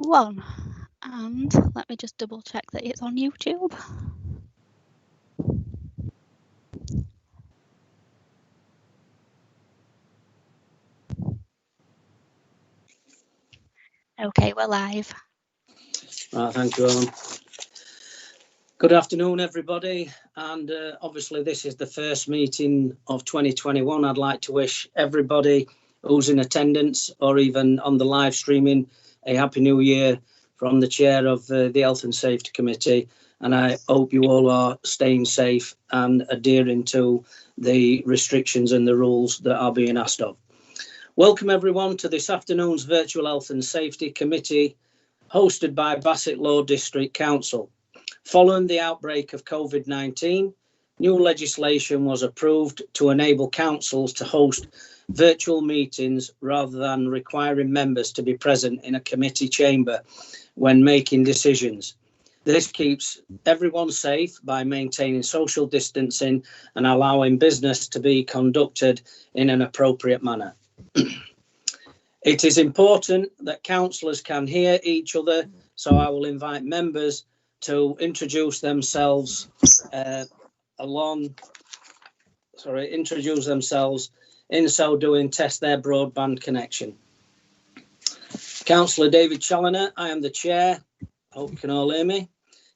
1. And let me just double check that it's on YouTube. Okay, we're live. Right, thank you, Ellen. Good afternoon, everybody. And obviously, this is the first meeting of 2021. I'd like to wish everybody who's in attendance or even on the live streaming a happy new year from the chair of the Health and Safety Committee. And I hope you all are staying safe and adhering to the restrictions and the rules that are being asked of. Welcome, everyone, to this afternoon's Virtual Health and Safety Committee hosted by Bassett Law District Council. Following the outbreak of COVID-19, new legislation was approved to enable councils to host virtual meetings rather than requiring members to be present in a committee chamber when making decisions. This keeps everyone safe by maintaining social distancing and allowing business to be conducted in an appropriate manner. It is important that councillors can hear each other, so I will invite members to introduce themselves in so doing test their broadband connection. Councillor David Challoner, I am the chair. Hope you can all hear me.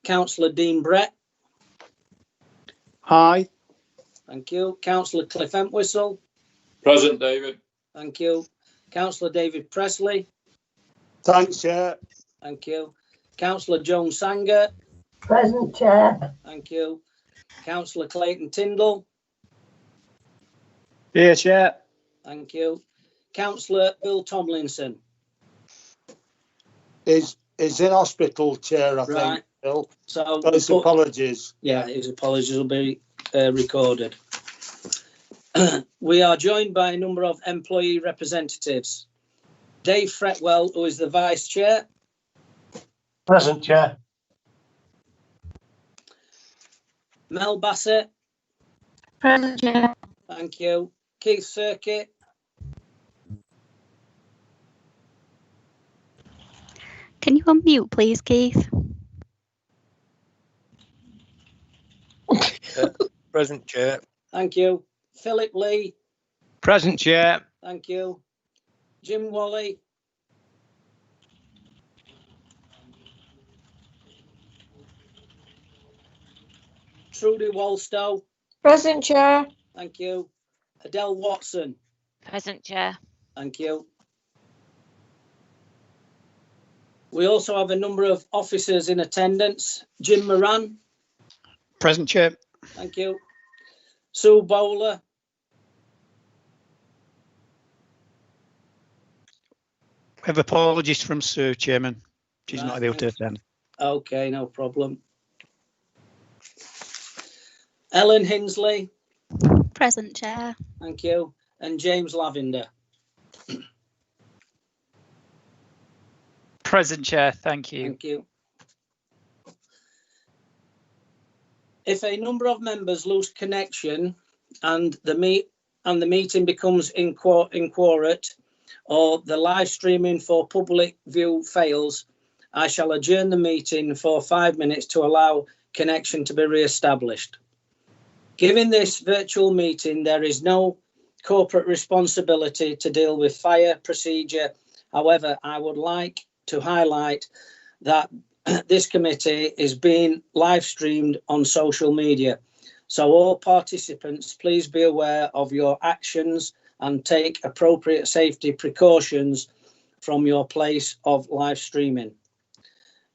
Councillor Dean Brett. Hi. Thank you. Councillor Cliff Entwistle. Present, David. Thank you. Councillor David Presley. Thanks, Chair. Thank you. Councillor Joan Sanger. Present, Chair. Thank you. Councillor Clayton Tyndall. Here, Chair. Thank you. Councillor Bill Tomlinson. Is in hospital, Chair, I Right. think, Bill. So His apologies. Yeah, his apologies will be recorded. We are joined by a number of employee representatives. Dave Fretwell, who is the Vice Chair. Present, Chair. Mel Bassett. Present, Chair. Thank you. Keith Circuit. Can you unmute, please, Keith? Present, Chair. Thank you. Philip Lee. Present, Chair. Thank you. Jim Wally. Trudy Walstow. Present, Chair. Thank you. Adele Watson. Present, Chair. Thank you. We also have a number of officers in attendance. Jim Moran. Present, Chair. Thank you. Sue Bowler. We have apologies from Sue, Chairman. She's Right, not able to attend. Okay, no problem. Ellen Hinsley. Present, Chair. Thank you. And James Lavender. Present, Chair. Thank you. Thank you. If a number of members lose connection and the meeting becomes inquorate or the live streaming for public view fails, I shall adjourn the meeting for 5 minutes to allow connection to be re-established. Given this virtual meeting, there is no corporate responsibility to deal with fire procedure. However, I would like to highlight that this committee is being live streamed on social media. So all participants, please be aware of your actions and take appropriate safety precautions from your place of live streaming.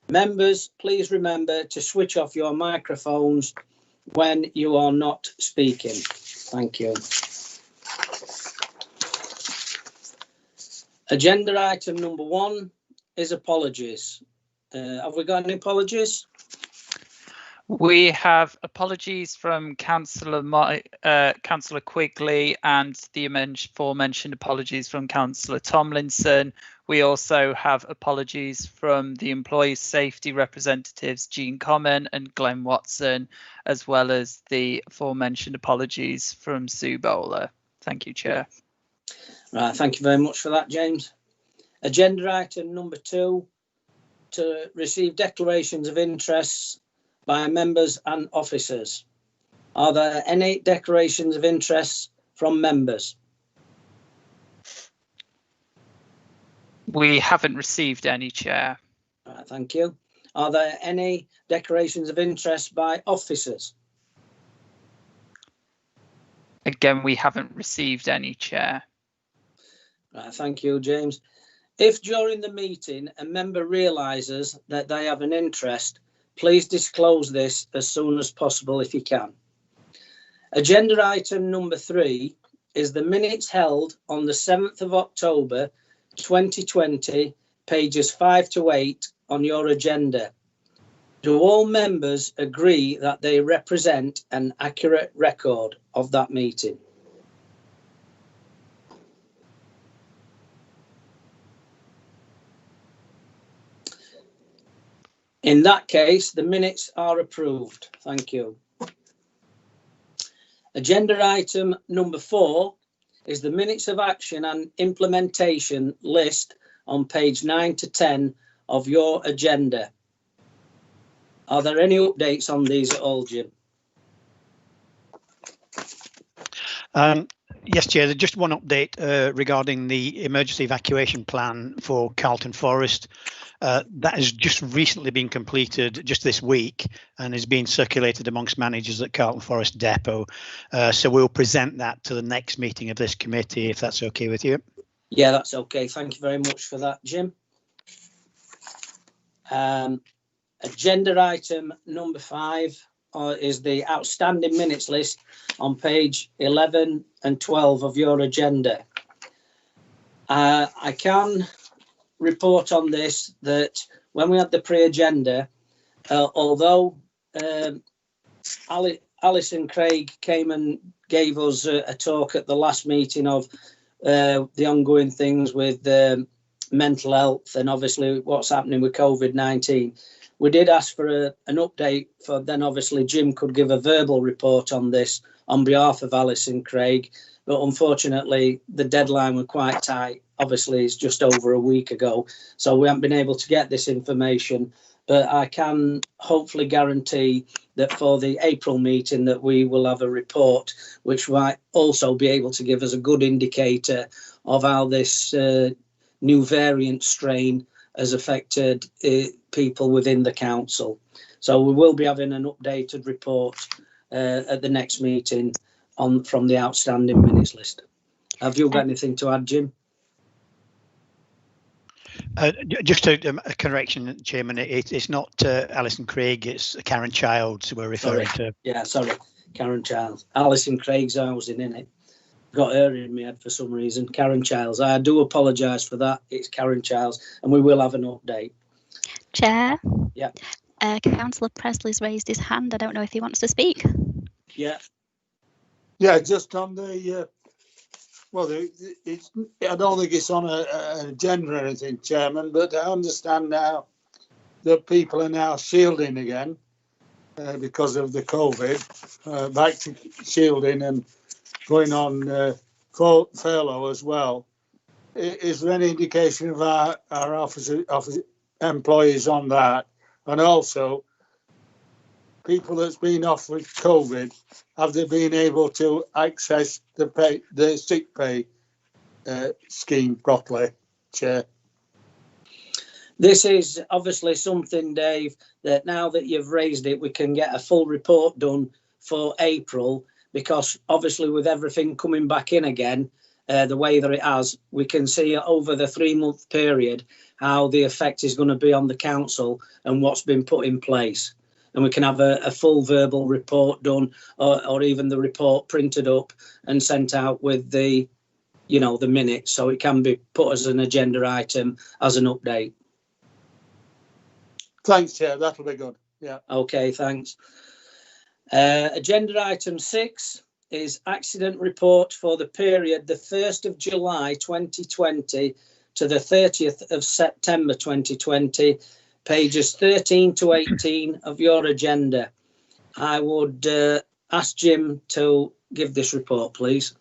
Members, please remember to switch off your microphones when you are not speaking. Thank you. Agenda item number 1 is apologies. Have we got any apologies? We have apologies from Councillor Quigley and the aforementioned apologies from Councillor Tomlinson. We also have apologies from the employee safety representatives Jean Common and Glenn Watson, as well as the aforementioned apologies from Sue Bowler. Thank you, Chair. Right, thank you very much for that, James. Agenda item number 2 to receive declarations of interests by members and officers. Are there any declarations of interests from members? We haven't received any, Chair. Right, thank you. Are there any declarations of interest by officers? Again, we haven't received any, Chair. Right, thank you, James. If during the meeting a member realises that they have an interest, please disclose this as soon as possible if you can. Agenda item number 3 is the minutes held on the 7th of October 2020, pages 5 to 8 on your agenda. Do all members agree that they represent an accurate record of that meeting? In that case, the minutes are approved. Thank you. Agenda item number 4 is the minutes of action and implementation list on page 9 to 10 of your agenda. Are there any updates on these at all, Jim? Yes, Chair, just one update regarding the emergency evacuation plan for Carlton Forest. That has just recently been completed just this week and is being circulated amongst managers at Carlton Forest Depot. So we'll present that to the next meeting of this committee, if that's okay with you. Yeah, that's okay. Thank you very much for that, Jim. Agenda item number 5 is the outstanding minutes list on page 11 and 12 of your agenda. I can report on this that when we had the pre-agenda, although Alison Craig came and gave us a talk at the last meeting of the ongoing things with mental health and obviously what's happening with COVID-19, we did ask for an update for then obviously Jim could give a verbal report on this on behalf of Alison Craig, but unfortunately the deadline was quite tight. Obviously it's just over a week ago, so we haven't been able to get this information, but I can hopefully guarantee that for the April meeting that we will have a report which might also be able to give us a good indicator of how this new variant strain has affected people within the council. So we will be having an updated report at the next meeting from the outstanding minutes list. Have you got anything to add, Jim? Just a correction, Chairman. It's not Alison Craig, it's Karen Childs we're referring to. Yeah, sorry, Karen Childs. Alison Craig's housing in it. Got her in my head for some reason. Karen Childs. I do apologise for that. It's Karen Childs, and we will have an update. Chair? Yeah. Councillor Presley's raised his hand. I don't know if he wants to speak. Yeah. Yeah, just on the, well, I don't think it's on an agenda or anything, Chairman, but I understand now that people are now shielding again because of the COVID, back to shielding and going on furlough as well. Is there any indication of our office employees on that? And also, people that's been off with COVID, have they been able to access the sick pay scheme properly, Chair? This is obviously something, Dave, that now that you've raised it, we can get a full report done for April, because obviously with everything coming back in again, the way that it has, we can see over the 3-month period how the effect is going to be on the council and what's been put in place. And we can have a full verbal report done, or even the report printed up and sent out with the, the minutes, so it can be put as an agenda item as an update. Thanks, Chair. That'll be good. Yeah. Okay, thanks. Agenda item 6 is accident report for the period the 1st of July 2020 to the 30th of September 2020, pages 13 to 18 of your agenda. I would ask Jim to give this report, please.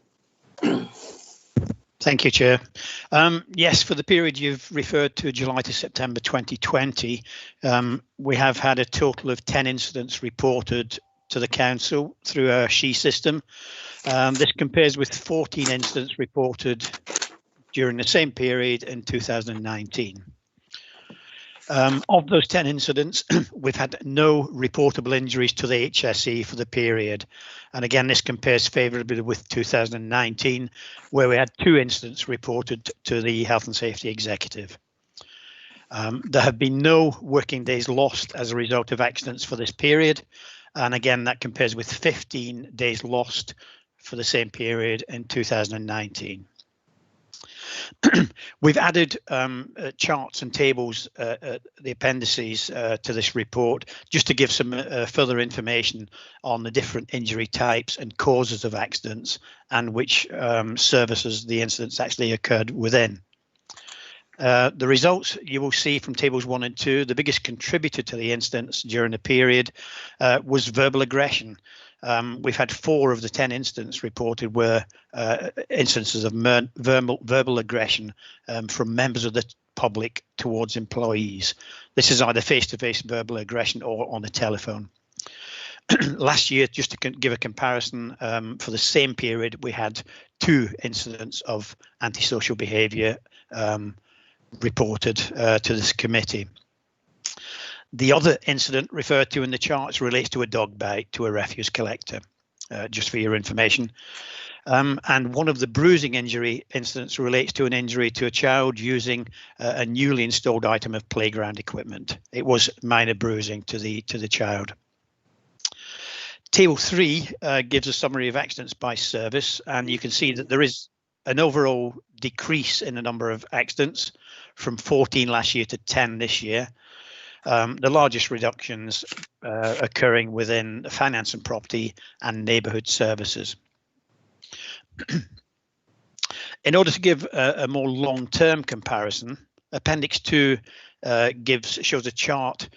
Thank Thank you, Chair. Yes, for the period you've referred to, July to September 2020, we have had a total of 10 incidents reported to the council through our SHE system. This compares with 14 incidents reported during the same period in 2019. Of those 10 incidents, we've had no reportable injuries to the HSE for the period. And again, this compares favourably with 2019, where we had 2 incidents reported to the Health and Safety Executive. There have been no working days lost as a result of accidents for this period. And again, that compares with 15 days lost for the same period in 2019. We've added charts and tables, the appendices to this report, just to give some further information on the different injury types and causes of accidents and which services the incidents actually occurred within. The results you will see from tables 1 and 2, the biggest contributor to the incidents during the period was verbal aggression. We've had 4 of the 10 incidents reported were instances of verbal aggression from members of the public towards employees. This is either face-to-face verbal aggression or on the telephone. Last year, just to give a comparison, for the same period, we had 2 incidents of antisocial behaviour reported to this committee. The other incident referred to in the charts relates to a dog bite to a refuse collector, just for your information. And one of the bruising injury incidents relates to an injury to a child using a newly installed item of playground equipment. It was minor bruising to the child. Table 3 gives a summary of accidents by service, and you can see that there is an overall decrease in the number of accidents from 14 last year to 10 this year. The largest reductions occurring within finance and property and neighbourhood services. In order to give a more long-term comparison, Appendix 2 shows a chart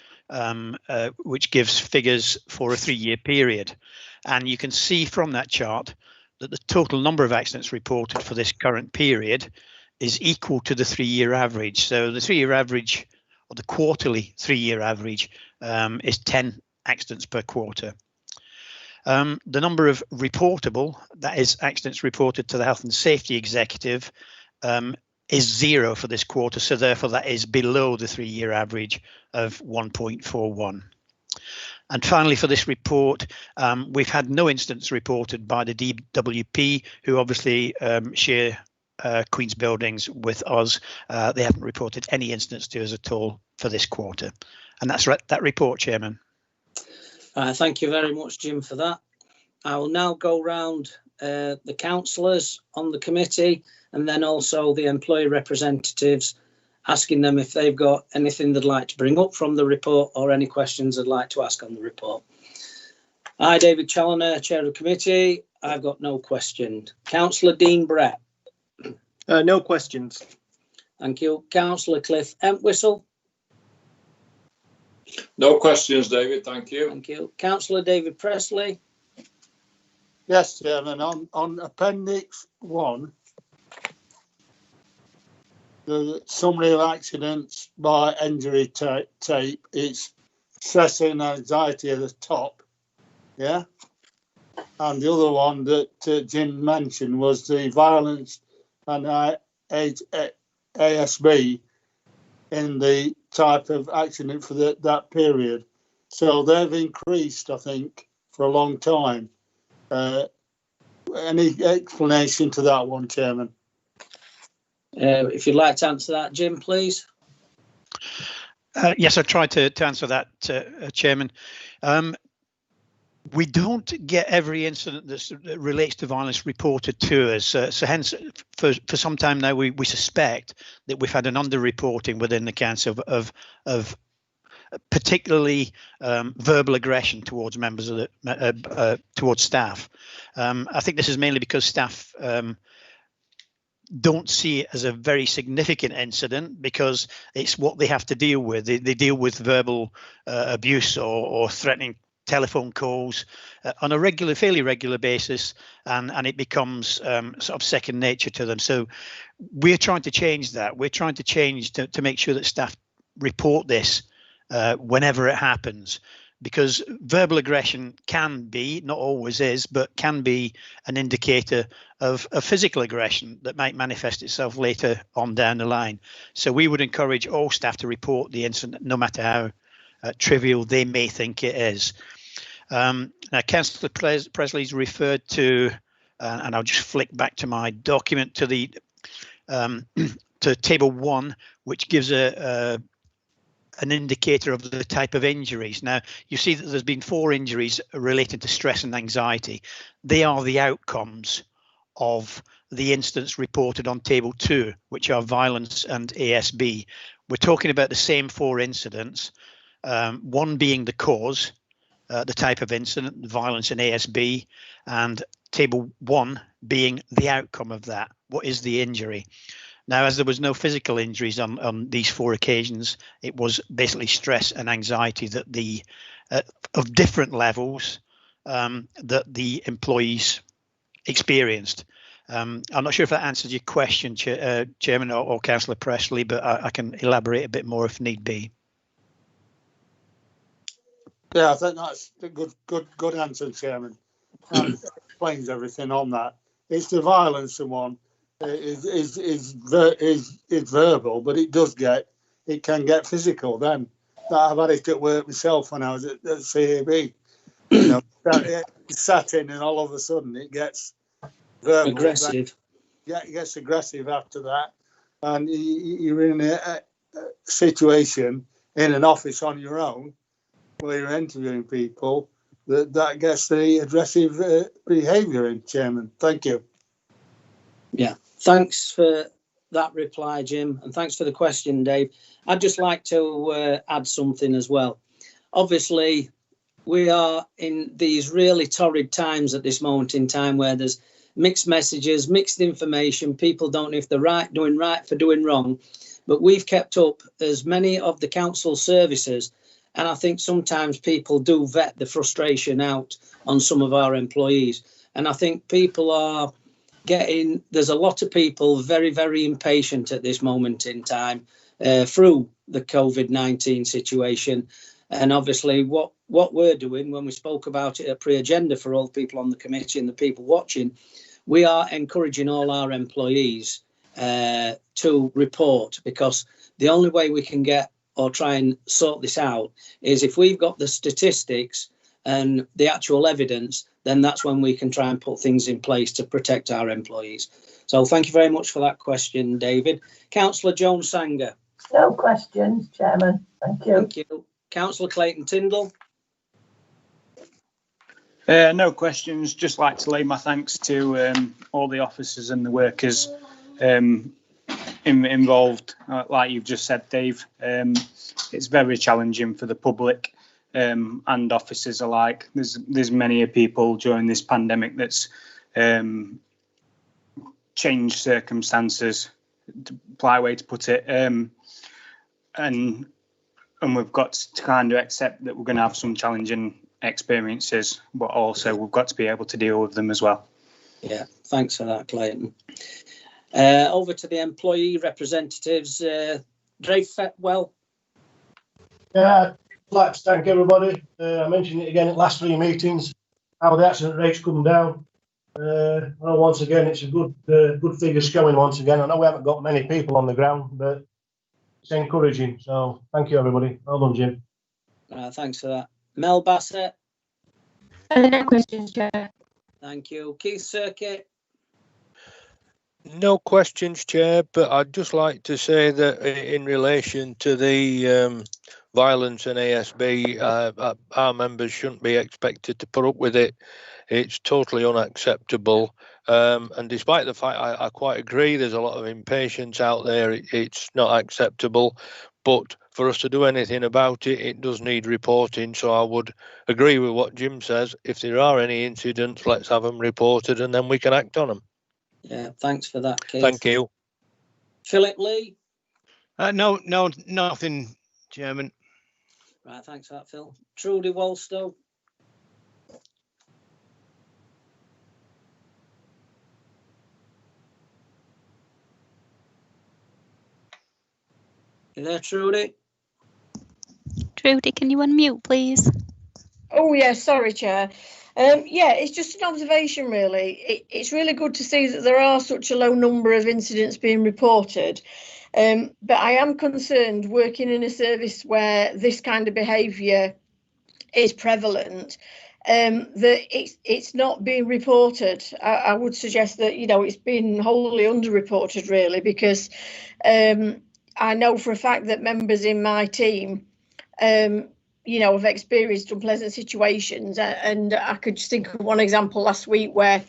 which gives figures for a 3-year period. And you can see from that chart that the total number of accidents reported for this current period is equal to the 3-year average. So the 3-year average, or the quarterly 3-year average, is 10 accidents per quarter. The number of reportable, that is accidents reported to the Health and Safety Executive, is 0 for this quarter, so therefore that is below the 3-year average of 1.41. And finally, for this report, we've had no incidents reported by the DWP, who obviously share Queen's Buildings with us. They haven't reported any incidents to us at all for this quarter. And that's that report, Chairman. Thank you very much, Jim, for that. I will now go round the councillors on the committee and then also the employee representatives, asking them if they've got anything they'd like to bring up from the report or any questions they'd like to ask on the report. I, David Challoner, Chair of the Committee. I've got no questions. Councillor Dean Brett. No questions. Thank you. Councillor Cliff Entwistle. No questions, David. Thank you. Thank you. Councillor David Presley. Yes, Chairman. On Appendix 1, the summary of accidents by injury tape, it's stress and anxiety at the top. Yeah. And the other one that Jim mentioned was the violence and ASB in the type of accident for that period. So they've increased, I think, for a long time. Any explanation to that one, Chairman? If you'd like to answer that, Jim, please. Yes, I tried to answer that, Chairman. We don't get every incident that relates to violence reported to us. So hence, for some time now, we suspect that we've had an underreporting within the council of particularly verbal aggression towards members of the towards staff. I think this is mainly because staff don't see it as a very significant incident because it's what they have to deal with. They deal with verbal abuse or threatening telephone calls on a fairly regular basis, and it becomes sort of second nature to them. So we're trying to change that. We're trying to change to make sure that staff report this whenever it happens, because verbal aggression can be, not always is, but can be an indicator of physical aggression that might manifest itself later on down the line. So we would encourage all staff to report the incident, no matter how trivial they may think it is. Now, Councillor Presley's referred to, and I'll just flick back to my document, to the to table 1, which gives an indicator of the type of injuries. Now, you see that there's been 4 injuries related to stress and anxiety. They are the outcomes of the incidents reported on table 2, which are violence and ASB. We're talking about the same 4 incidents, one being the cause, the type of incident, violence and ASB, and table 1 being the outcome of that. What is the injury? Now, as there was no physical injuries on these 4 occasions, it was basically stress and anxiety that of different levels that the employees experienced. I'm not sure if that answers your question, Chairman or Councillor Presley, but I can elaborate a bit more if need be. Yeah, I think that's a good answer, Chairman. And it explains everything on that. It's the violence one. Is verbal, but it can get physical. Then I've had it at work myself when I was at CAB. You know, sat in, and all of a sudden it gets verbal, aggressive. Yeah, it gets aggressive after that, and you're in a situation in an office on your own where you're interviewing people that gets the aggressive behaviour in. Chairman, thank you. Yeah, thanks for that reply, Jim, and thanks for the question, Dave. I'd just like to add something as well. Obviously, we are in these really torrid times at this moment in time where there's mixed messages, mixed information. People don't know if they're doing right for doing wrong. But we've kept up as many of the council services, and I think sometimes people do vet the frustration out on some of our employees. And I think people are there's a lot of people very, very impatient at this moment in time through the COVID-19 situation. And obviously what we're doing, when we spoke about it at pre-agenda for all the people on the committee and the people watching, we are encouraging all our employees to report, because the only way we can get or try and sort this out is if we've got the statistics and the actual evidence, then that's when we can try and put things in place to protect our employees. So thank you very much for that question, David. Councillor Joan Sanger. No questions, Chairman. Thank you. Thank you. Councillor Clayton Tyndall. No questions. Just like to lay my thanks to all the officers and the workers involved. Like you've just said, Dave, it's very challenging for the public and officers alike. There's many people during this pandemic that's changed circumstances, to polite way to put it, and we've got to kind of accept that we're going to have some challenging experiences, but also we've got to be able to deal with them as well. Yeah, thanks for that, Clayton. Over to the employee representatives. Dave Fetwell. Yeah, I'd like to thank everybody. I mentioned it again at last 3 meetings, how the accident rate's come down. Well, once again, it's a good figures going once again. I know we haven't got many people on the ground, but it's encouraging. So thank you, everybody. Well done, Jim. Thanks for that. Mel Bassett. No questions, Chair. Thank you. Keith Circuit. No questions, Chair, but I'd just like to say that in relation to the violence and ASB, our members shouldn't be expected to put up with it. It's totally unacceptable. And despite the fact I quite agree there's a lot of impatience out there, it's not acceptable. But for us to do anything about it, it does need reporting. So I would agree with what Jim says. If there are any incidents, let's have them reported and then we can act on them. Yeah, thanks for that, Keith. Thank you. Philip Lee. No, nothing, Chairman. Right, thanks for that, Phil. Trudy Walstow. You there, Trudy? Trudy, can you unmute, please? Oh, yeah, sorry, Chair. Yeah, it's just an observation, really. It's really good to see that there are such a low number of incidents being reported. But I am concerned, working in a service where this kind of behaviour is prevalent, that it's not being reported. I would suggest that, you know, it's been wholly underreported, really, because I know for a fact that members in my team you know, have experienced unpleasant situations. And I could just think of one example last week where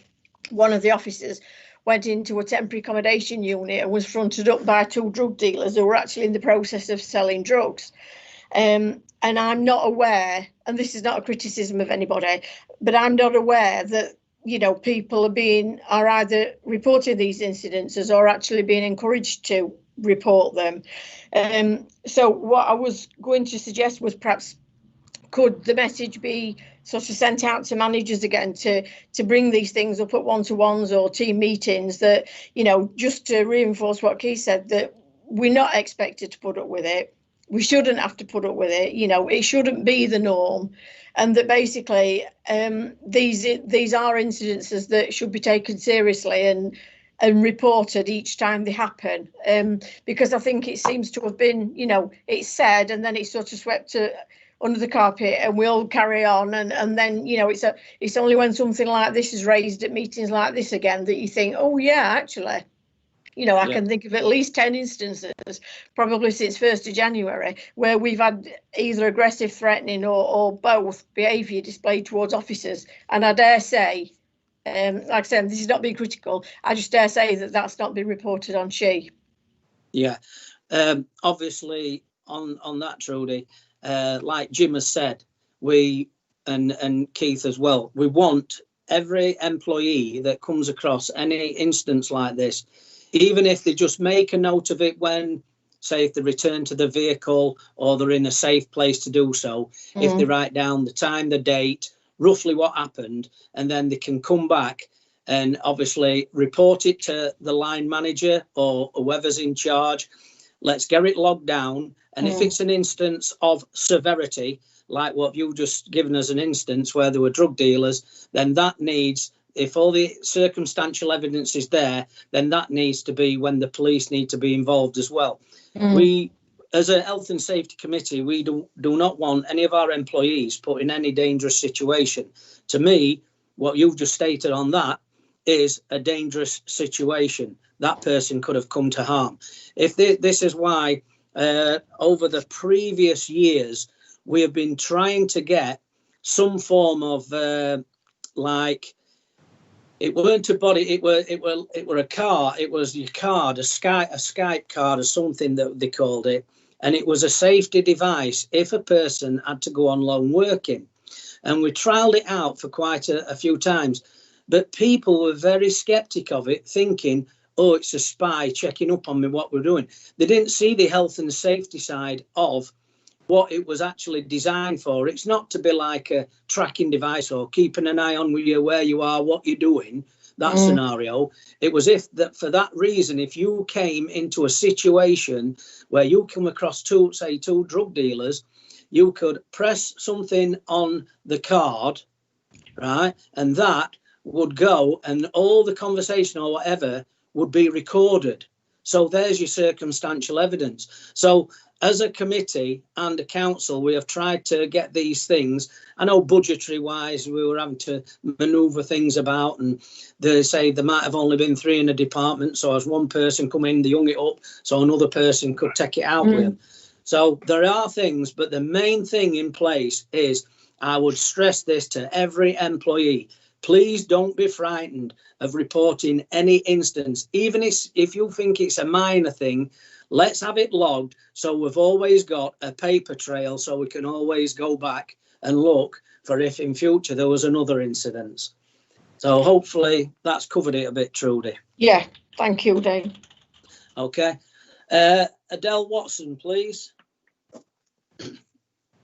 one of the officers went into a temporary accommodation unit and was fronted up by 2 drug dealers who were actually in the process of selling drugs. And I'm not aware, and this is not a criticism of anybody, but I'm not aware that, you know, people are either reporting these incidences or actually being encouraged to report them. So what I was going to suggest was perhaps could the message be sort of sent out to managers again to bring these things up at one-to-ones or team meetings, that, you know, just to reinforce what Keith said, that we're not expected to put up with it. We shouldn't have to put up with it. You know, it shouldn't be the norm, and that basically these are incidences that should be taken seriously and reported each time they happen, because I think it seems to have been, you know, it's said and then it's sort of swept under the carpet and we all carry on, and then, you know, it's only when something like this is raised at meetings like this again that you think, oh yeah, actually, you know, I can think of at least 10 instances, probably since 1st of January, where we've had either aggressive, threatening or both behaviour displayed towards officers. And I dare say, like I said, this is not being critical, I just dare say that that's not been reported on SHE. Yeah, obviously on that, Trudy, like Jim has said, we and Keith as well, we want every employee that comes across any instance like this, even if they just make a note of it when, say, if they return to the vehicle or they're in a safe place to do so, if they write down the time, the date, roughly what happened, and then they can come back and obviously report it to the line manager or whoever's in charge. Let's get it logged down. And if it's an instance of severity, like what you've just given as an instance where there were drug dealers, then that needs, if all the circumstantial evidence is there, then that needs to be when the police need to be involved as well. We, as a health and safety committee, we do not want any of our employees put in any dangerous situation. To me, what you've just stated on that is a dangerous situation. That person could have come to harm. If this is why over the previous years, we have been trying to get some form of like, it weren't a body, it were a car, it was your card, a Skype card or something that they called it. And it was a safety device if a person had to go on loan working. And we trialled it out for quite a few times. But people were very sceptic of it, thinking, oh, it's a spy checking up on me, what we're doing. They didn't see the health and safety side of what it was actually designed for. It's not to be like a tracking device or keeping an eye on you, where you are, what you're doing, that scenario. It was if that for that reason, if you came into a situation where you come across two drug dealers, you could press something on the card, right? And that would go and all the conversation or whatever would be recorded. So there's your circumstantial evidence. So as a committee and a council, we have tried to get these things. I know budgetary wise, we were having to manoeuvre things about, and they say there might have only been 3 in a department. So as one person come in, they hung it up so another person could take it out with them. So there are things, but the main thing in place is, I would stress this to every employee, please don't be frightened of reporting any instance, even if you think it's a minor thing. Let's have it logged so we've always got a paper trail, so we can always go back and look for if in future there was another incident. So hopefully that's covered it a bit, Trudy. Yeah, thank you, Dave. Okay. Adele Watson, please.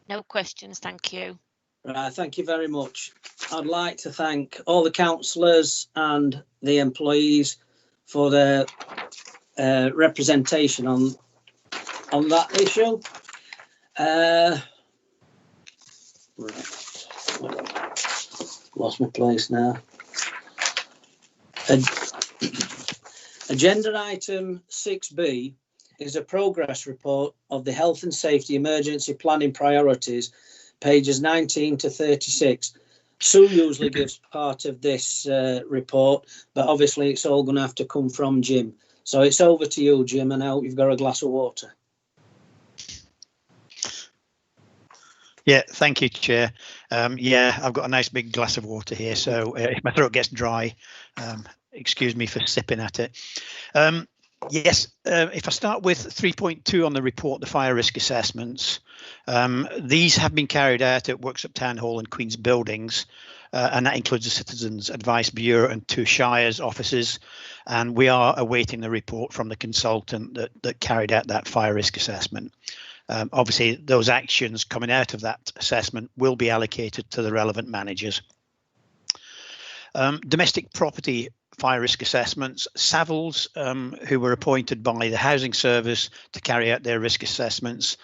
No questions, thank you. Right, thank you very much. I'd like to thank all the councillors and the employees for their representation on on that issue. Right. Lost my place now. Agenda item 6B is a progress report of the health and safety emergency planning priorities, pages 19 to 36. Sue usually gives part of this report, but obviously it's all going to have to come from Jim. So it's over to you, Jim, and I hope you've got a glass of water. Yeah, thank you, Chair. Yeah, I've got a nice big glass of water here, so if my throat gets dry, excuse me for sipping at it. Yes, if I start with 3.2 on the report, the fire risk assessments, these have been carried out at Worksop Town Hall and Queen's Buildings, and that includes the Citizens Advice Bureau and 2 Shires offices, and we are awaiting the report from the consultant that carried out that fire risk assessment. Obviously, those actions coming out of that assessment will be allocated to the relevant managers. Domestic property fire risk assessments, Savills, who were appointed by the Housing Service to carry out their risk assessments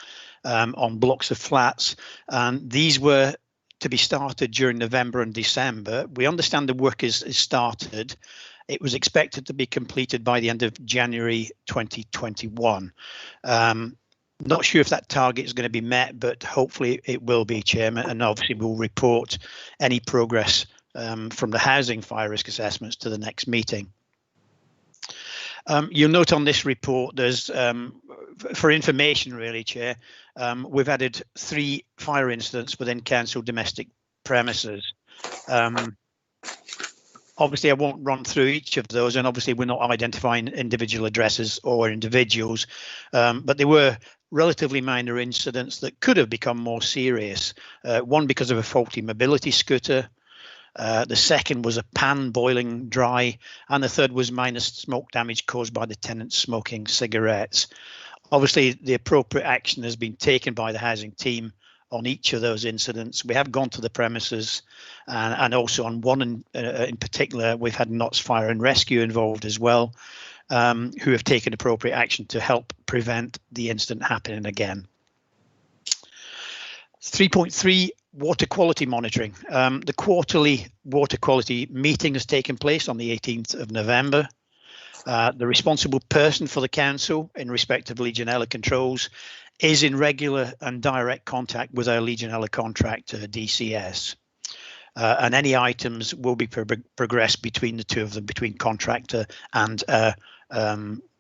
on blocks of flats, and these were to be started during November and December. We understand the work is started. It was expected to be completed by the end of January 2021. Not sure if that target is going to be met, but hopefully it will be, Chairman, and obviously we'll report any progress from the housing fire risk assessments to the next meeting. You'll note on this report, there's, for information really, Chair, we've added 3 fire incidents within council domestic premises. Obviously, I won't run through each of those, and obviously we're not identifying individual addresses or individuals, but they were relatively minor incidents that could have become more serious. One because of a faulty mobility scooter, the second was a pan boiling dry, and the third was minor smoke damage caused by the tenants smoking cigarettes. Obviously, the appropriate action has been taken by the housing team on each of those incidents. We have gone to the premises, and also on one in particular, we've had Notts Fire and Rescue involved as well, who have taken appropriate action to help prevent the incident happening again. 3.3, water quality monitoring. The quarterly water quality meeting has taken place on the 18th of November. The responsible person for the council in respect of Legionella controls is in regular and direct contact with our Legionella contractor, DCS. And any items will be progressed between the two of them, between contractor and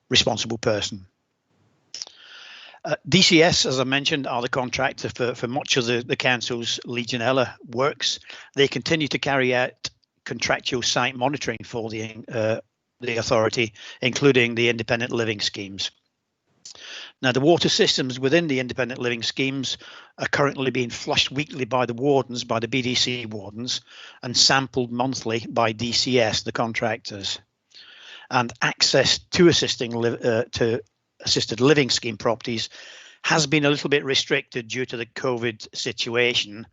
responsible person. DCS, as I mentioned, are the contractor for much of the council's Legionella works. They continue to carry out contractual site monitoring for the authority, including the independent living schemes. Now, the water systems within the independent living schemes are currently being flushed weekly by the wardens, by the BDC wardens, and sampled monthly by DCS, the contractors. And access to assisted living scheme properties has been a little bit restricted due to the COVID situation,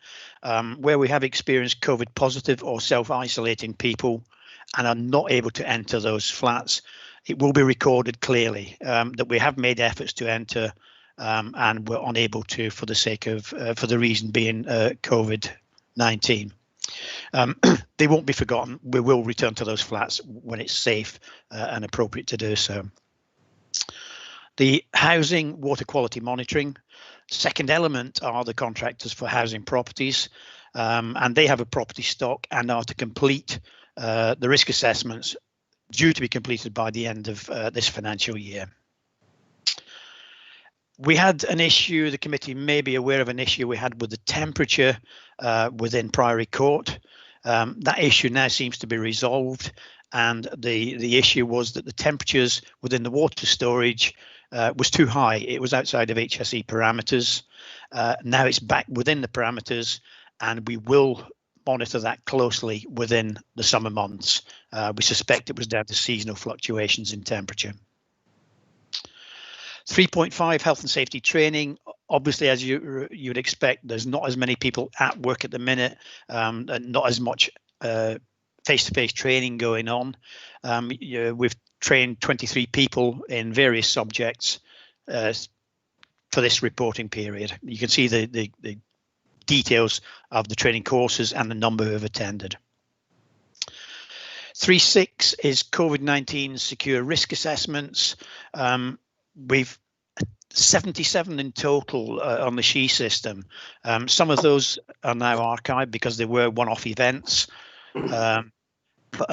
where we have experienced COVID positive or self-isolating people and are not able to enter those flats. It will be recorded clearly that we have made efforts to enter and we're unable to for the sake of, for the reason being COVID-19. They won't be forgotten. We will return to those flats when it's safe and appropriate to do so. The housing water quality monitoring. Second element are the contractors for housing properties, and they have a property stock and are to complete the risk assessments due to be completed by the end of this financial year. We had an issue, the committee may be aware of an issue we had with the temperature within Priory Court. That issue now seems to be resolved, and the issue was that the temperatures within the water storage was too high. It was outside of HSE parameters. Now it's back within the parameters, and we will monitor that closely within the summer months. We suspect it was down to seasonal fluctuations in temperature. 3.5 health and safety training. Obviously, as you would expect, there's not as many people at work at the minute, and not as much face-to-face training going on. We've trained 23 people in various subjects, for this reporting period. You can see the details of the training courses and the number who have attended. 3.6 is COVID-19 secure risk assessments. We've 77 in total on the SHE system. Some of those are now archived because they were one-off events. But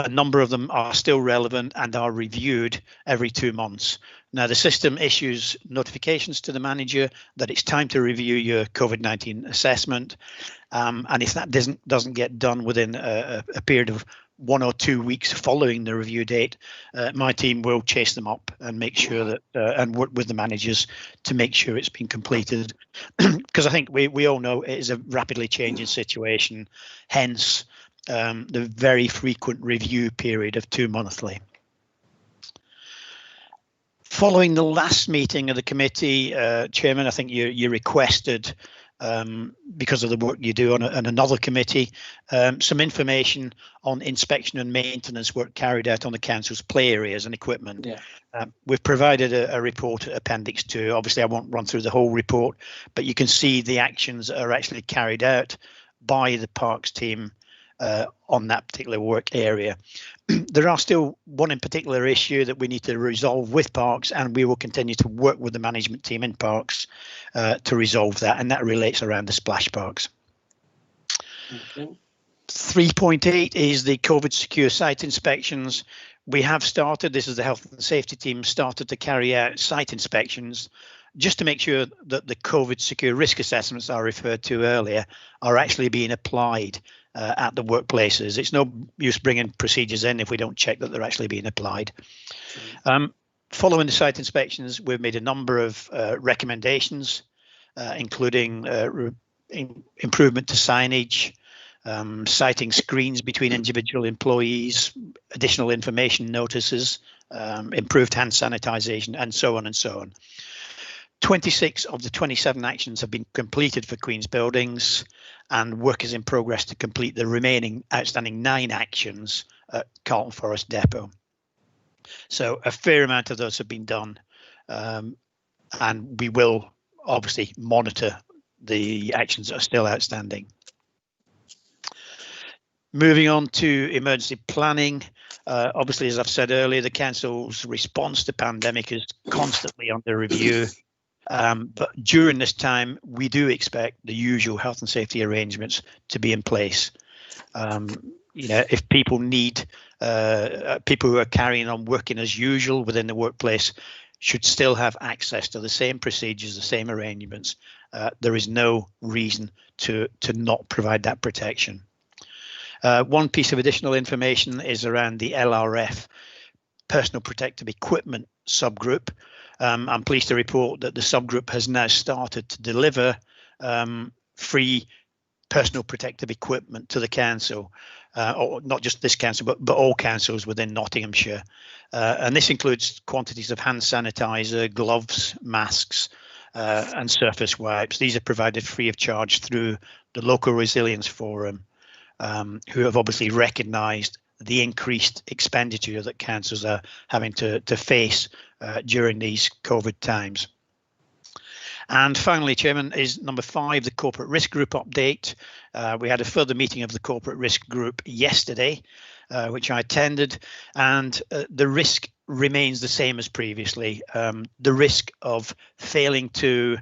a number of them are still relevant and are reviewed every 2 months. Now, the system issues notifications to the manager that it's time to review your COVID-19 assessment. And if that doesn't get done within a period of 1 or 2 weeks following the review date, my team will chase them up and make sure that and work with the managers to make sure it's been completed. Because I think we all know it is a rapidly changing situation, hence the very frequent review period of 2 monthly. Following the last meeting of the committee, Chairman, I think you requested, because of the work you do on another committee, some information on inspection and maintenance work carried out on the council's play areas and equipment. Yeah. We've provided a report at Appendix 2. Obviously, I won't run through the whole report, but you can see the actions that are actually carried out by the Parks team on that particular work area. There are still one in particular issue that we need to resolve with Parks, and we will continue to work with the management team in Parks to resolve that, and that relates around the splash parks. Okay. 3.8 is the COVID secure site inspections. We have started, this is the health and safety team, started to carry out site inspections just to make sure that the COVID secure risk assessments I referred to earlier are actually being applied at the workplaces. It's no use bringing procedures in if we don't check that they're actually being applied. Following the site inspections, we've made a number of recommendations, including improvement to signage, citing screens between individual employees, additional information notices, improved hand sanitization, and so on and so on. 26 of the 27 actions have been completed for Queen's Buildings, and work is in progress to complete the remaining outstanding 9 actions at Carlton Forest Depot. So a fair amount of those have been done, and we will obviously monitor the actions that are still outstanding. Moving on to emergency planning. Obviously, as I've said earlier, the council's response to pandemic is constantly under review. But during this time, we do expect the usual health and safety arrangements to be in place. If people need, people who are carrying on working as usual within the workplace should still have access to the same procedures, the same arrangements. There is no reason to not provide that protection. One piece of additional information is around the LRF personal protective equipment subgroup. I'm pleased to report that the subgroup has now started to deliver free personal protective equipment to the council, or not just this council, but all councils within Nottinghamshire. And this includes quantities of hand sanitizer, gloves, masks, and surface wipes. These are provided free of charge through the Local Resilience Forum, who have obviously recognised the increased expenditure that councils are having to face during these COVID times. And finally, Chairman, is number 5, the corporate risk group update. We had a further meeting of the corporate risk group yesterday, which I attended, and the risk remains the same as previously. The risk of failing to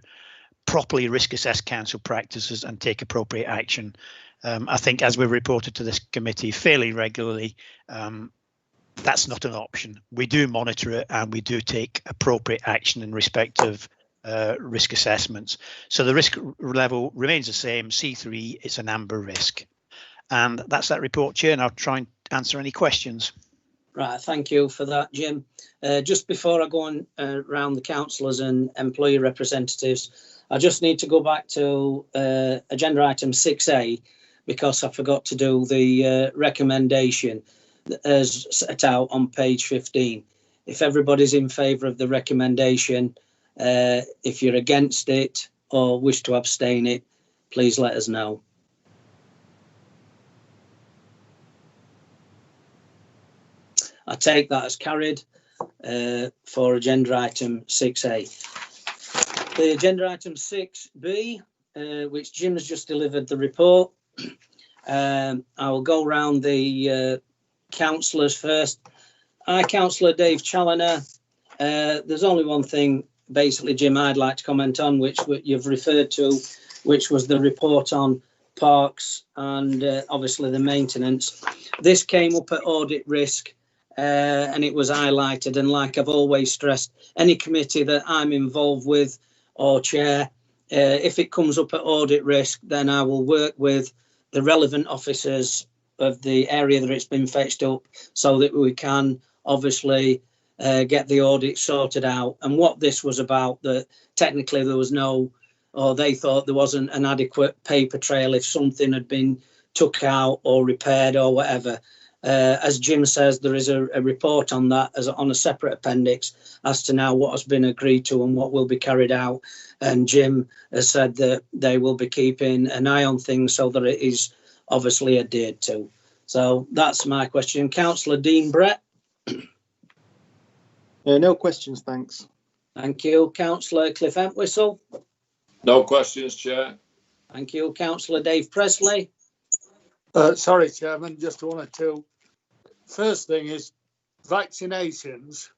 properly risk assess council practices and take appropriate action. I think, as we've reported to this committee fairly regularly, that's not an option. We do monitor it and we do take appropriate action in respect of risk assessments. So the risk level remains the same, C3, it's an amber risk. And that's that report, Chair, and I'll try and answer any questions. Right, thank you for that, Jim. Just before I go on around the councillors and employee representatives, I just need to go back to agenda item 6A, because I forgot to do the recommendation as set out on page 15. If everybody's in favour of the recommendation, if you're against it or wish to abstain it, please let us know. I take that as carried for agenda item 6A. The agenda item 6B, which Jim has just delivered the report. I will go round the councillors first. I, Councillor Dave Challoner. There's only one thing, basically, Jim, I'd like to comment on, which you've referred to, which was the report on parks and obviously the maintenance. This came up at audit risk and it was highlighted. And like I've always stressed, any committee that I'm involved with or chair, if it comes up at audit risk, then I will work with the relevant officers of the area that it's been fetched up so that we can obviously get the audit sorted out. And what this was about, that technically there was no, or they thought there wasn't an adequate paper trail if something had been took out or repaired or whatever. As Jim says, there is a report on that as on a separate appendix as to now what has been agreed to and what will be carried out. And Jim has said that they will be keeping an eye on things so that it is obviously adhered to. So that's my question. Councillor Dean Brett. No questions, thanks. Thank you. Councillor Cliff Entwistle. No questions, Chair. Thank you. Councillor Dave Presley. Sorry, Chairman, just one or two. First thing is vaccinations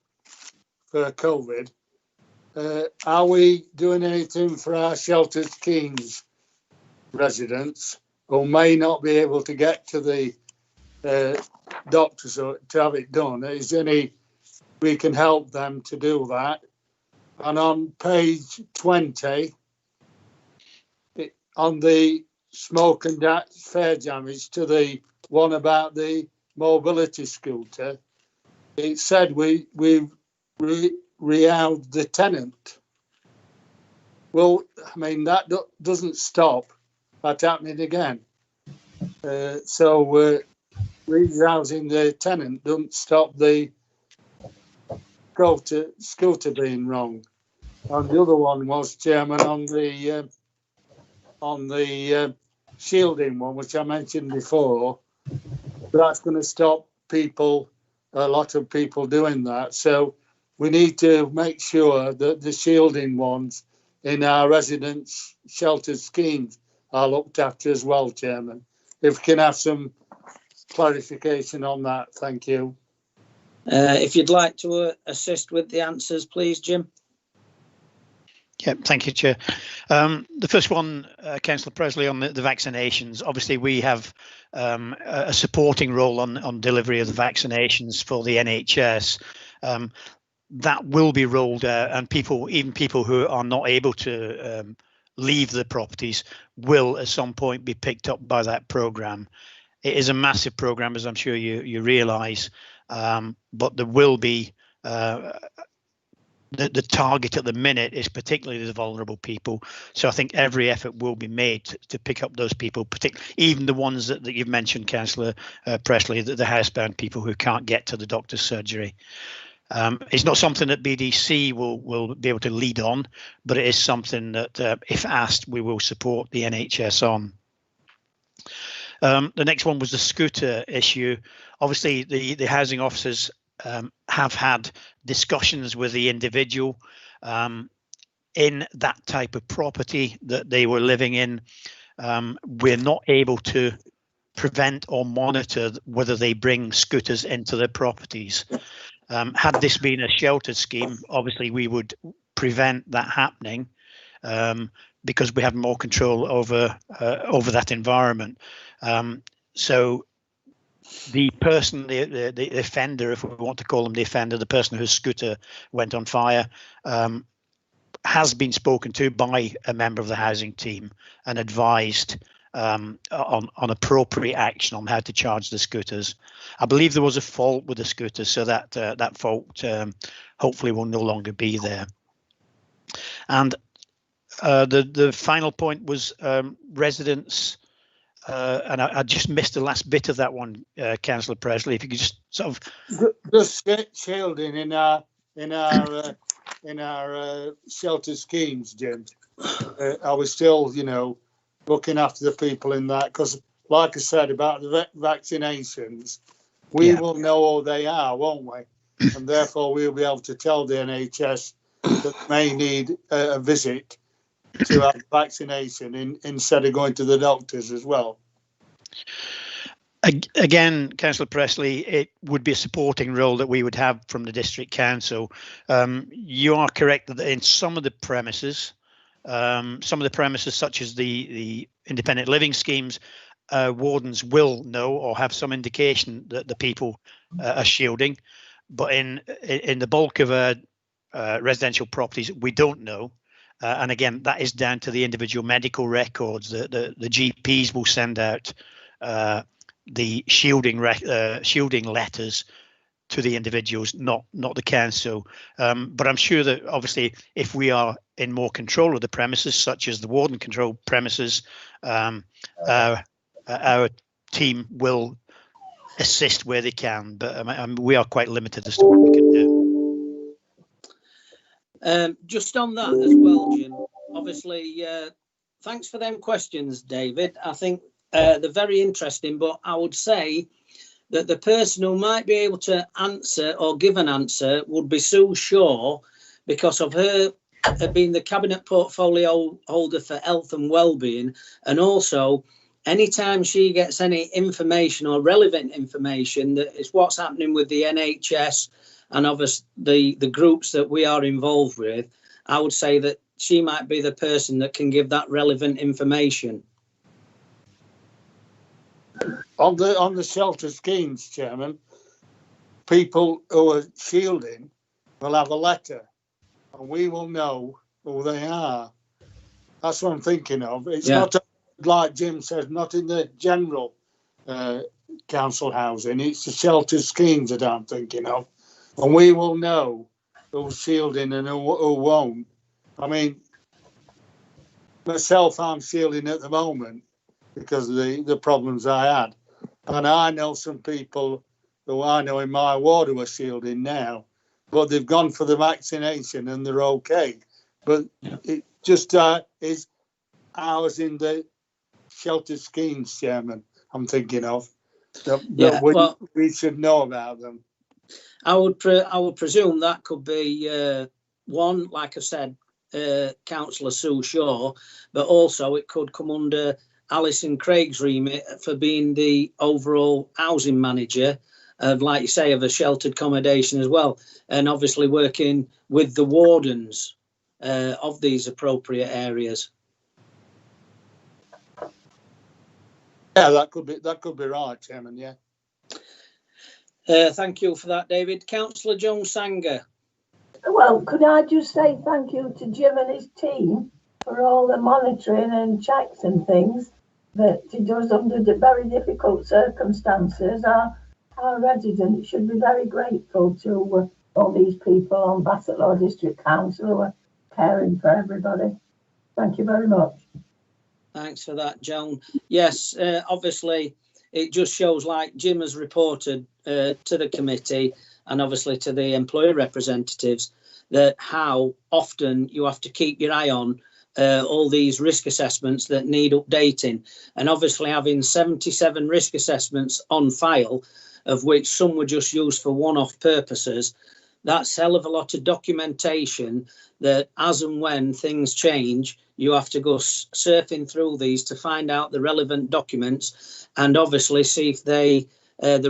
for COVID. Are we doing anything for our sheltered schemes residents who may not be able to get to the doctors to have it done? Is there any we can help them to do that? And on page 20, on the smoke and fare damage to the one about the mobility scooter, it said we re-out the tenant. Well, I mean, that doesn't stop that happening again. So re-housing the tenant doesn't stop the scooter being wrong. And the other one was, Chairman, on the shielding one, which I mentioned before. That's going to stop people, a lot of people doing that. So we need to make sure that the shielding ones in our residents' sheltered schemes are looked after as well, Chairman. If we can have some clarification on that, thank you. If you'd like to assist with the answers, please, Jim. Yeah, thank you, Chair. The first one, Councillor Presley, on the vaccinations. Obviously, we have a supporting role on delivery of the vaccinations for the NHS. That will be rolled out, and even people who are not able to leave the properties will at some point be picked up by that programme. It is a massive programme, as I'm sure you realise, but there will be the target at the minute is particularly the vulnerable people. So I think every effort will be made to pick up those people, particularly even the ones that you've mentioned, Councillor Presley, the housebound people who can't get to the doctor's surgery. It's not something that BDC will be able to lead on, but it is something that, if asked, we will support the NHS on. The next one was the scooter issue. Obviously, the housing officers have had discussions with the individual in that type of property that they were living in. We're not able to prevent or monitor whether they bring scooters into their properties. Had this been a sheltered scheme, obviously we would prevent that happening because we have more control over that environment. So the person, the offender, if we want to call them the offender, the person whose scooter went on fire, has been spoken to by a member of the housing team and advised on appropriate action on how to charge the scooters. I believe there was a fault with the scooters, so that fault hopefully will no longer be there. And the final point was residents. And I just missed the last bit of that one, Councillor Presley. If you could just sort of just shielding in our shelter schemes, Jim. I was still, looking after the people in that, because, like I said about the vaccinations, we will know who they are, won't we? And therefore we'll be able to tell the NHS that may need a visit to have vaccination instead of going to the doctors as well? Again, Councillor Pressley, it would be a supporting role that we would have from the district council. You are correct that in some of the premises, such as the independent living schemes, wardens will know or have some indication that the people are shielding. But in the bulk of residential properties, we don't know. And again, that is down to the individual medical records. The GPs will send out the shielding letters to the individuals, not the council. But I'm sure that obviously if we are in more control of the premises, such as the warden controlled premises, our team will assist where they can. But we are quite limited as to what we can do. Just on that as well, Jim, obviously, thanks for them questions, David. I think they're very interesting, but I would say that the person who might be able to answer or give an answer would be Sue Shaw, because of her being the cabinet portfolio holder for health and wellbeing, and also anytime she gets any information or relevant information that is what's happening with the NHS and obviously the groups that we are involved with, I would say that she might be the person that can give that relevant information. On the shelter schemes, Chairman, people who are shielding will have a letter and we will know who they are. That's what I'm thinking of. It's not like Jim says, not in the general council housing. It's the shelter schemes that I'm thinking of. And we will know who's shielding and who won't. I mean, myself, I'm shielding at the moment because of the problems I had. And I know some people who I know in my ward who are shielding now, but they've gone for the vaccination and they're okay. But it just is ours in the shelter schemes, Chairman, I'm thinking of. We should know about them. I would presume that could be one, like I said, Councillor Sue Shaw, but also it could come under Alison Craig's remit for being the overall housing manager of, like you say, of a sheltered accommodation as well, and obviously working with the wardens of these appropriate areas. Yeah, that could be right, Chairman. Yeah. Thank you for that, David. Councillor Jones-Sanger. Well, could I just say thank you to Jim and his team for all the monitoring and checks and things that he does under the very difficult circumstances. Our residents should be very grateful to all these people on Bassetlaw District Council who are caring for everybody. Thank you very much. Thanks for that, Joan. Yes, obviously, it just shows, like Jim has reported to the committee and obviously to the employer representatives, that how often you have to keep your eye on all these risk assessments that need updating. And obviously having 77 risk assessments on file, of which some were just used for one-off purposes, that's a hell of a lot of documentation that as and when things change, you have to go surfing through these to find out the relevant documents and obviously see if the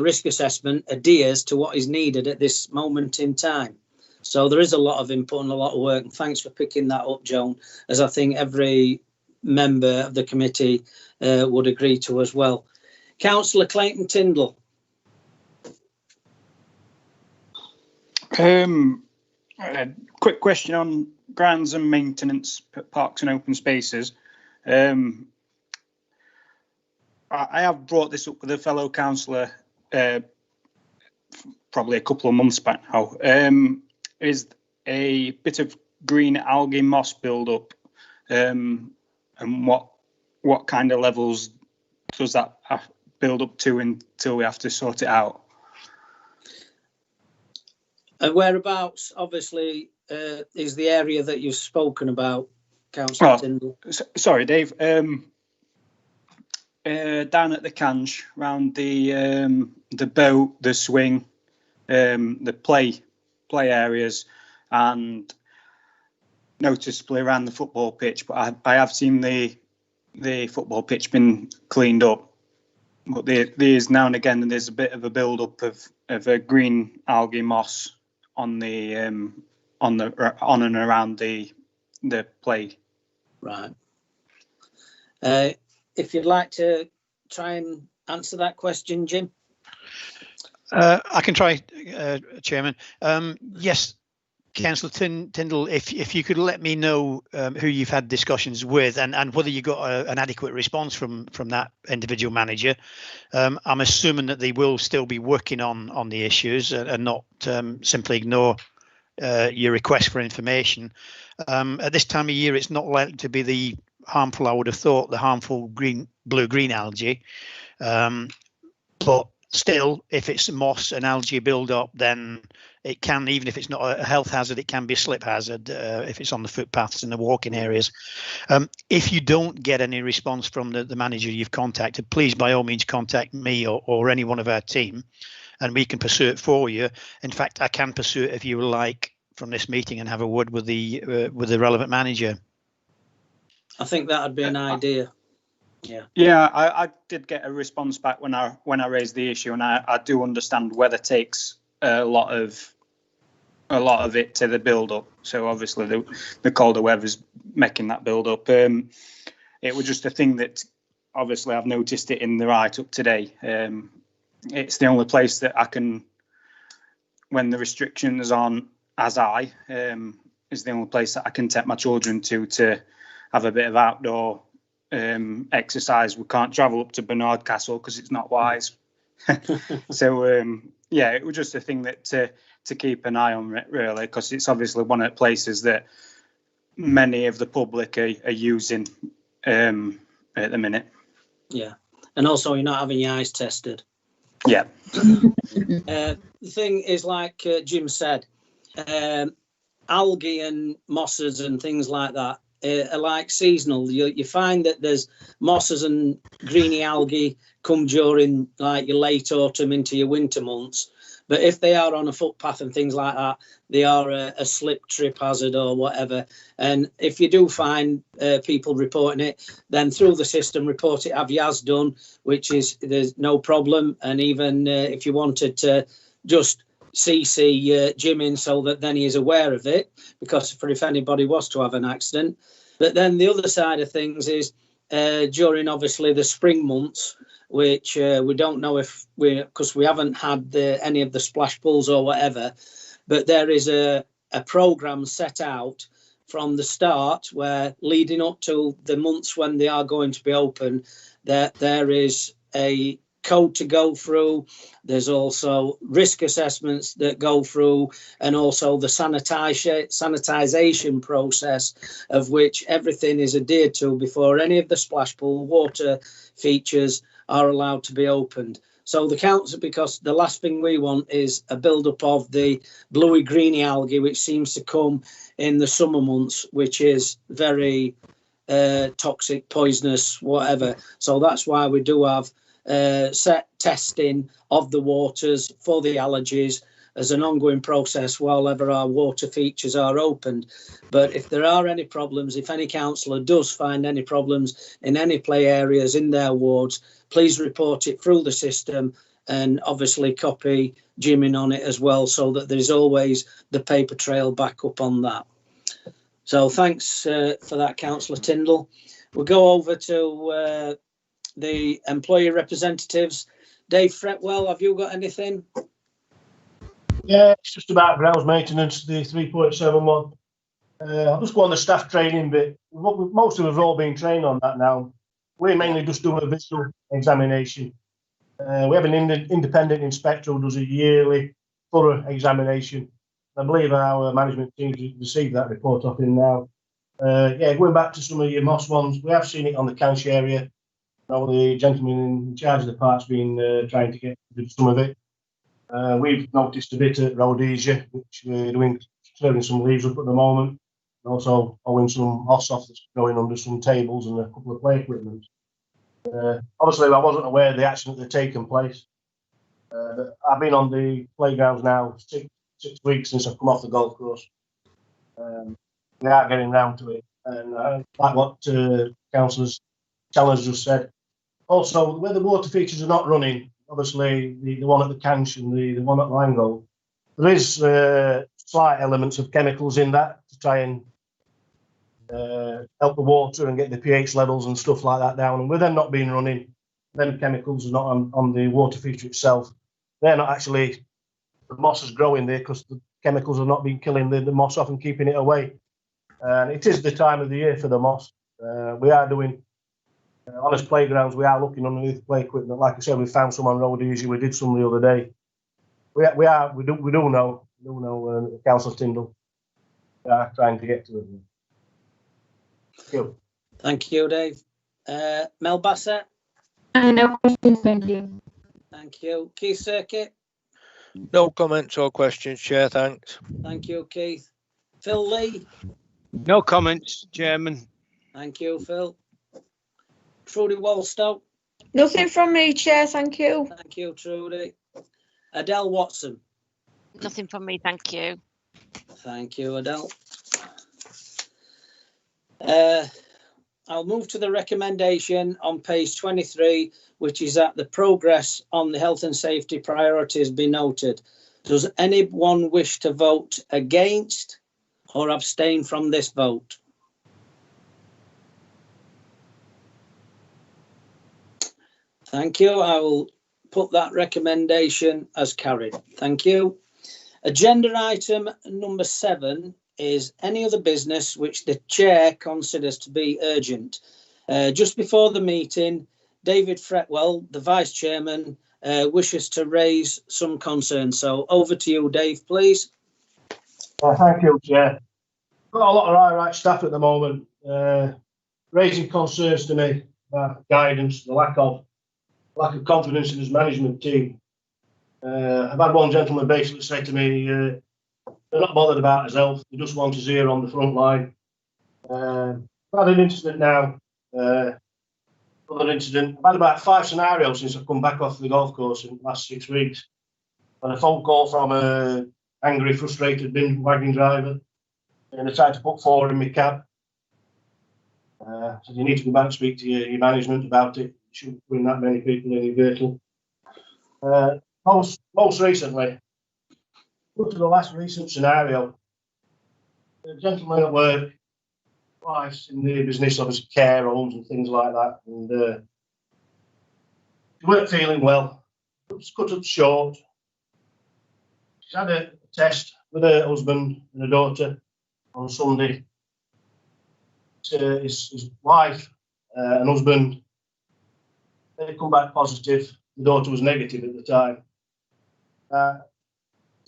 risk assessment adheres to what is needed at this moment in time. So there is a lot of input and a lot of work. And thanks for picking that up, Joan, as I think every member of the committee would agree to as well. Councillor Clayton Tyndall. A quick question on grounds and maintenance, parks and open spaces. I have brought this up with a fellow councillor probably a couple of months back now. Is a bit of green algae moss build-up, and what kind of levels does that build up to until we have to sort it out? And whereabouts, obviously, is the area that you've spoken about, Councillor Tyndall? Sorry, Dave. Down at the Cange, round the boat, the swing, the play areas, and noticeably around the football pitch, but I have seen the football pitch been cleaned up. But there is now and again there's a bit of a build up of a green algae moss on and around the play. Right. If you'd like to try and answer that question, Jim. I can try, Chairman. Yes, Councillor Tyndall, if you could let me know who you've had discussions with and whether you got an adequate response from that individual manager. I'm assuming that they will still be working on the issues and not simply ignore your request for information. At this time of year, it's not likely to be the harmful, I would have thought, the harmful blue-green algae. But still, if it's moss and algae build up, then it can, even if it's not a health hazard, it can be a slip hazard if it's on the footpaths and the walking areas. If you don't get any response from the manager you've contacted, please by all means contact me or any one of our team, and we can pursue it for you. In fact, I can pursue it if you would like from this meeting and have a word with the relevant manager. I think that would be an idea. Yeah, I did get a response back when I raised the issue, and I do understand weather takes a lot of it to the build up. So obviously the colder weather's making that build up. It was just a thing that obviously I've noticed it in the write up today. It's the only place that I can, when the restrictions on is the only place that I can take my children to have a bit of outdoor exercise. We can't travel up to Bernard Castle because it's not wise. So it was just a thing that to keep an eye on, really, because it's obviously one of the places that many of the public are using at the minute. Yeah, and also you're not having your eyes tested. Yeah. The thing is, like Jim said, algae and mosses and things like that are like seasonal. You find that there's mosses and greeny algae come during like your late autumn into your winter months. But if they are on a footpath and things like that, they are a slip trip hazard or whatever. And if you do find people reporting it, then through the system, report it as done, which is there's no problem. And even if you wanted to just CC Jim in so that then he is aware of it, because for if anybody was to have an accident. But then the other side of things is during obviously the spring months, which we don't know if because we haven't had any of the splash pools or whatever, but there is a program set out from the start where leading up to the months when they are going to be open, that there is a code to go through. There's also risk assessments that go through, and also the sanitization process, of which everything is adhered to before any of the splash pool water features are allowed to be opened. So the council, because the last thing we want is a build-up of the bluey greeny algae, which seems to come in the summer months, which is very toxic, poisonous, whatever. So that's why we do have set testing of the waters for the allergies as an ongoing process while ever our water features are opened. But if there are any problems, if any councillor does find any problems in any play areas in their wards, please report it through the system and obviously copy Jim in on it as well, so that there's always the paper trail back up on that. So thanks for that, Councillor Tyndall. We'll go over to the employee representatives. Dave Fretwell, have you got anything? Yeah, it's just about grounds maintenance, the 3.71. I'll just go on the staff training bit. Most of us have all been trained on that now. We're mainly just doing a visual examination. We have an independent inspector who does a yearly thorough examination. I believe our management team received that report off him now. Going back to some of your moss ones, we have seen it on the Canch area. Now the gentleman in charge of the park's been trying to get rid of some of it. We've noticed a bit at Rhodesia, which we're doing, clearing some leaves up at the moment. And also owing some moss off that's going under some tables and a couple of play equipment. Obviously, I wasn't aware of the accident that had taken place. I've been on the playgrounds now 6 weeks since I've come off the golf course. we are getting round to it. And like what councillors Challenge just said. Also, where the water features are not running, obviously the one at the Canch and the one at Lango, there is slight elements of chemicals in that to try and help the water and get the pH levels and stuff like that down. And with them not being running, them chemicals are not on the water feature itself. They're not actually, the moss is growing there because the chemicals have not been killing the moss off and keeping it away. And it is the time of the year for the moss. We are doing honest playgrounds. We are looking underneath the play equipment. Like I said, we found some on Road Easy. We did some the other day. We do know Councillor Tyndall. We are trying to get to it. Thank you. Thank you, Dave. Mel Bassett. No questions, thank you. Thank you. Keith Circuit. No comments or questions, Chair, thanks. Thank you, Keith. Phil Lee. No comments, Chairman. Thank you, Phil. Trudy Wallstow. Nothing from me, Chair, thank you. Thank you, Trudy. Adele Watson. Nothing from me, thank you. Thank you, Adele. I'll move to the recommendation on page 23, which is that the progress on the health and safety priorities be noted. Does anyone wish to vote against or abstain from this vote? Thank you. I will put that recommendation as carried. Thank you. Agenda item number 7 is any other business which the chair considers to be urgent. Just before the meeting, David Fretwell, the vice chairman, wishes to raise some concerns. So over to you, Dave, please. Thank you, Chair. Got a lot of right staff at the moment, raising concerns to me about guidance, the lack of confidence in his management team. I've had one gentleman basically say to me, they're not bothered about his health, they just want his ear on the front line. I've had an incident now, another incident. I've had about 5 scenarios since I've come back off the golf course in the last 6 weeks. I've had a phone call from an angry, frustrated bin wagon driver, and I tried to put forward in my cab. So you need to go back and speak to your management about it. You shouldn't bring that many people in your vehicle. Most recently, up to the last recent scenario, a gentleman at work, wife's in the business of care homes and things like that, and she weren't feeling well. It's cut up short. She's had a test with her husband and her daughter on Sunday. His wife and husband, they come back positive. The daughter was negative at the time.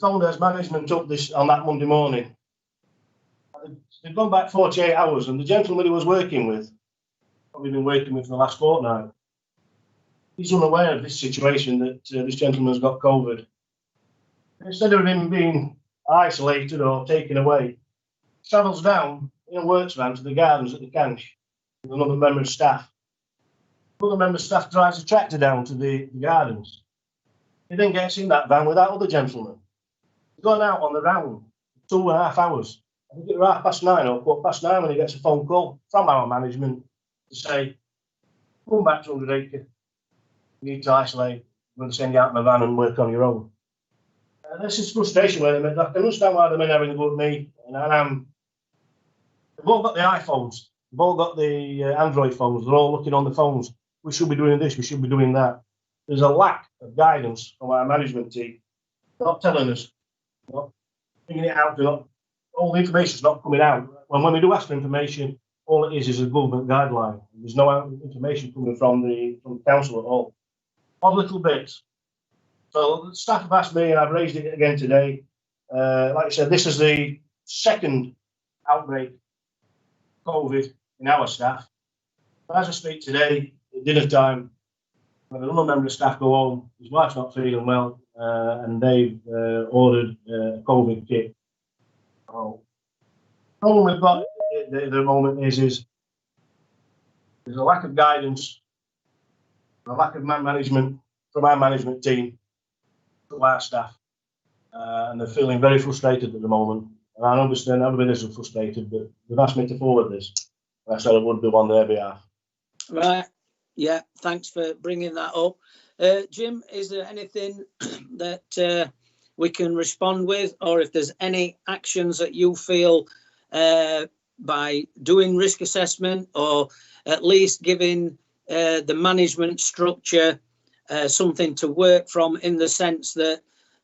Founders management up this on that Monday morning. They've gone back 48 hours, and the gentleman he was working with, probably been working with for the last fortnight, he's unaware of this situation that this gentleman's got COVID. Instead of him being isolated or taken away, he travels down in a works van to the gardens at the Canch with another member of staff. Another member of staff drives a tractor down to the gardens. He then gets in that van with that other gentleman. He's gone out on the round for 2.5 hours. I think it was 9:30 or 9:15 when he gets a phone call from our management to say, come back to 100 Acre. You need to isolate. We're going to send you out in the van and work on your own. This is frustration with them. I can understand why the men having a go at me. And they've all got the iPhones. They've all got the Android phones. They're all looking on the phones. We should be doing this. We should be doing that. There's a lack of guidance from our management team. They're not telling us. They're not figuring it out. All the information's not coming out. When we do ask for information, all it is a government guideline. There's no information coming from the council at all. Odd little bits. So the staff have asked me, and I've raised it again today. Like I said, this is the second outbreak of COVID in our staff. As I speak today, at dinner time, when another member of staff go home, his wife's not feeling well, and they've ordered a COVID kit. So, the problem we've got at the moment is there's a lack of guidance, a lack of management from our management team to our staff, and they're feeling very frustrated at the moment. And I understand everybody is frustrated, but they've asked me to forward this. And I said I would do on their behalf. Right. Yeah, thanks for bringing that up. Jim, is there anything that we can respond with, or if there's any actions that you feel by doing risk assessment, or at least giving the management structure something to work from, in the sense that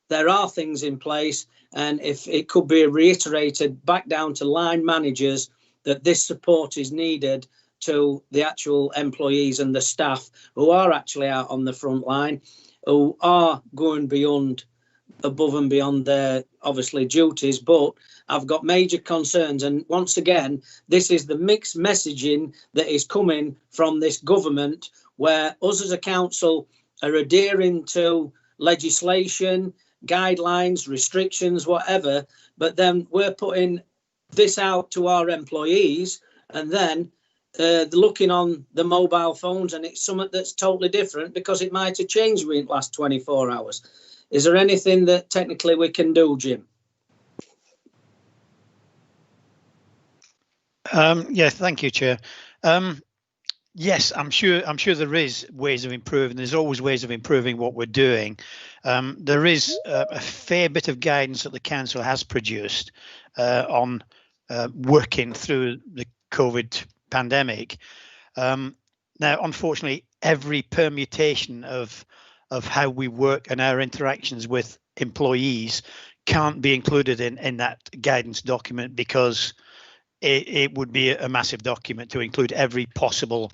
there are things in place, and if it could be reiterated back down to line managers that this support is needed to the actual employees and the staff who are actually out on the front line, who are going above and beyond their obviously duties. But I've got major concerns, and once again, this is the mixed messaging that is coming from this government, where us as a council are adhering to legislation, guidelines, restrictions, whatever, but then we're putting this out to our employees, and then looking on the mobile phones, and it's something that's totally different because it might have changed within the last 24 hours. Is there anything that technically we can do, Jim? Yeah, thank you, Chair. Yes, I'm sure there is ways of improving. There's always ways of improving what we're doing. There is a fair bit of guidance that the council has produced on working through the COVID pandemic. Now, unfortunately, every permutation of how we work and our interactions with employees can't be included in that guidance document, because it would be a massive document to include every possible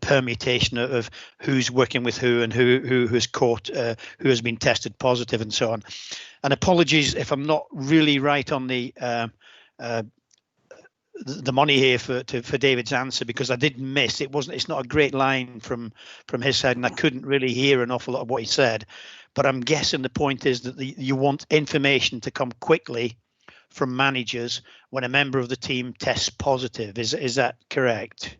permutation of who's working with who, and who has caught, who has been tested positive, and so on. And apologies if I'm not really right on the money here for David's answer, because I did miss it. It's not a great line from his side, and I couldn't really hear an awful lot of what he said. But I'm guessing the point is that you want information to come quickly from managers when a member of the team tests positive. Is that correct?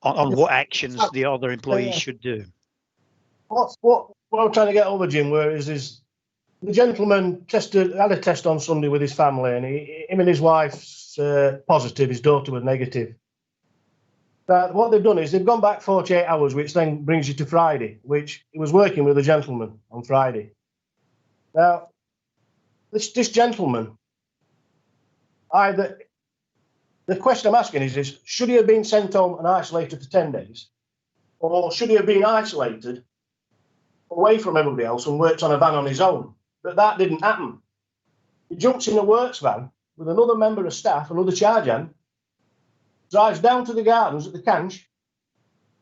On what actions the other employees should do. What I'm trying to get over, Jim, is the gentleman had a test on Sunday with his family, and him and his wife's positive, his daughter was negative. But what they've done is they've gone back 48 hours, which then brings you to Friday, which he was working with a gentleman on Friday. Now, this gentleman, the question I'm asking is, should he have been sent home and isolated for 10 days? Or should he have been isolated away from everybody else and worked on a van on his own? But that didn't happen. He jumps in a works van with another member of staff, another charge hand, drives down to the gardens at the Canch.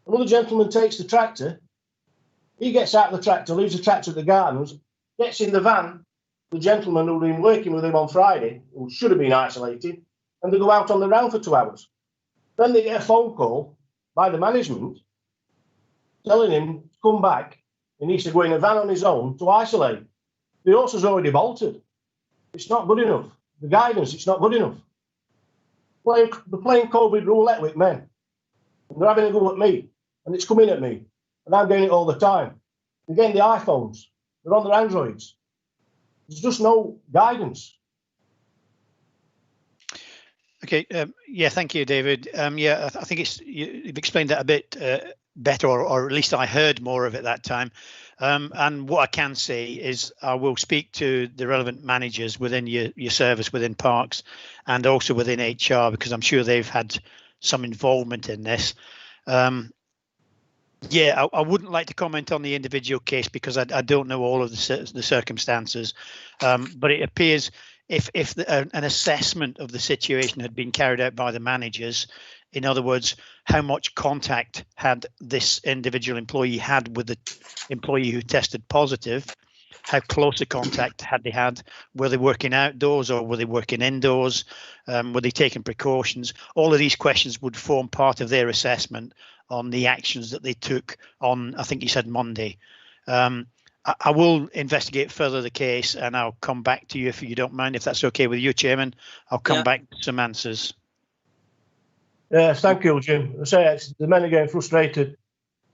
Another gentleman takes the tractor. He gets out of the tractor, leaves the tractor at the gardens, gets in the van, the gentleman who'd been working with him on Friday, who should have been isolated, and they go out on the round for 2 hours. Then they get a phone call by the management telling him to come back. He needs to go in a van on his own to isolate. The horse has already bolted. It's not good enough. The guidance, it's not good enough. They're playing COVID roulette with men. And they're having a go at me. And it's coming at me. And I'm getting it all the time. They're getting the iPhones. They're on their Androids. There's just no guidance. Okay. Yeah, thank you, David. Yeah, I think you've explained that a bit better, or at least I heard more of it that time. And what I can say is I will speak to the relevant managers within your service, within Parks, and also within HR, because I'm sure they've had some involvement in this. Yeah, I wouldn't like to comment on the individual case because I don't know all of the circumstances, but it appears if an assessment of the situation had been carried out by the managers, in other words, how much contact had this individual employee had with the employee who tested positive, how close a contact had they had, were they working outdoors or were they working indoors, were they taking precautions? All of these questions would form part of their assessment on the actions that they took on, I think you said Monday. I will investigate further the case and I'll come back to you if you don't mind, if that's okay with you, Chairman. I'll come back with some answers. Yes, thank you, Jim. I say the men are getting frustrated.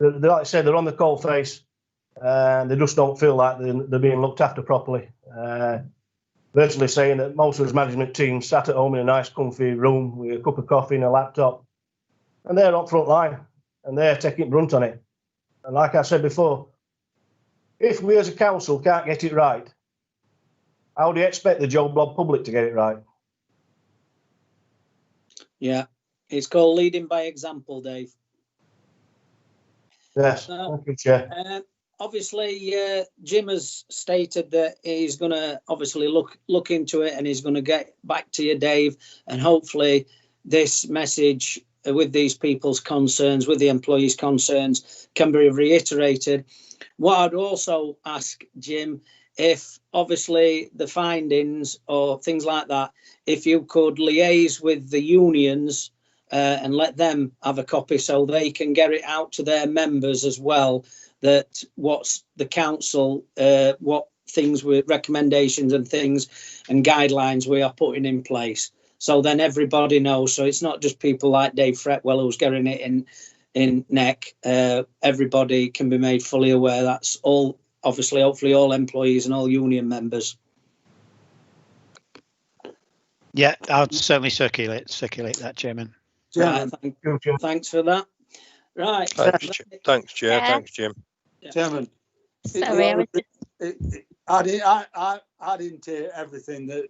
Like I said, they're on the cold face and they just don't feel like they're being looked after properly. But virtually saying that most of his management team sat at home in a nice comfy room with a cup of coffee and a laptop, and they're up front line and they're taking brunt on it. And like I said before, if we as a council can't get it right, how do you expect the Joe Blob public to get it right? Yeah, it's called leading by example, Dave. Yes, thank you, Chair. Obviously, Jim has stated that he's going to obviously look into it, and he's going to get back to you, Dave, and hopefully this message with these people's concerns, with the employees' concerns, can be reiterated. What I'd also ask, Jim, if obviously the findings or things like that, if you could liaise with the unions and let them have a copy so they can get it out to their members as well, that what's the council, what things with recommendations and things and guidelines we are putting in place. So then everybody knows. So it's not just people like Dave Fretwell who's getting it in neck. Everybody can be made fully aware. That's all, obviously, hopefully all employees and all union members. Yeah, I'll certainly circulate that, Chairman. Right, thanks for that. Right. Thanks, Chair. Thanks, Jim. Chairman. Sorry, I didn't hear everything that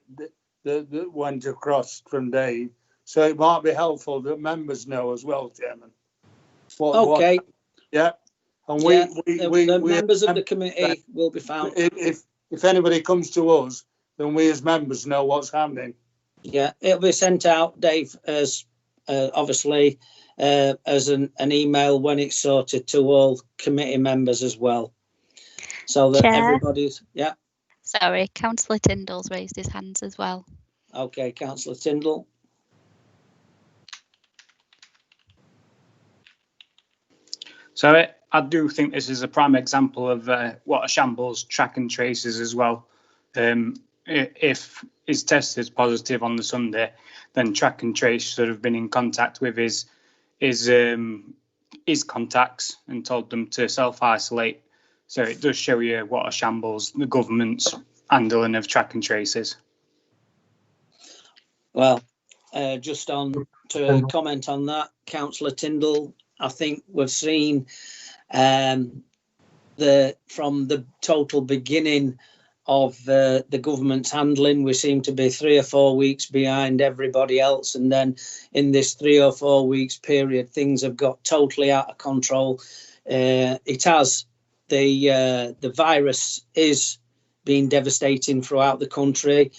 went across from Dave, so it might be helpful that members know as well, Chairman. Okay. Yeah. And the members of the committee will be found. If anybody comes to us, then we as members know what's happening. Yeah, it'll be sent out, Dave, as obviously as an email when it's sorted to all committee members as well, so that everybody's. Yeah. Sorry, Councillor Tyndall's raised his hands as well. Okay, Councillor Tyndall. So I do think this is a prime example of what a shambles track and trace is as well. If his test is positive on the Sunday, then track and trace should have been in contact with his contacts and told them to self-isolate. So it does show you what a shambles the government's handling of track and trace is. Well, just on to comment on that, Councillor Tyndall, I think we've seen from the total beginning of the government's handling, we seem to be 3 or 4 weeks behind everybody else, and then in this 3 or 4 weeks period, things have got totally out of control. It has the virus is being devastating throughout the country,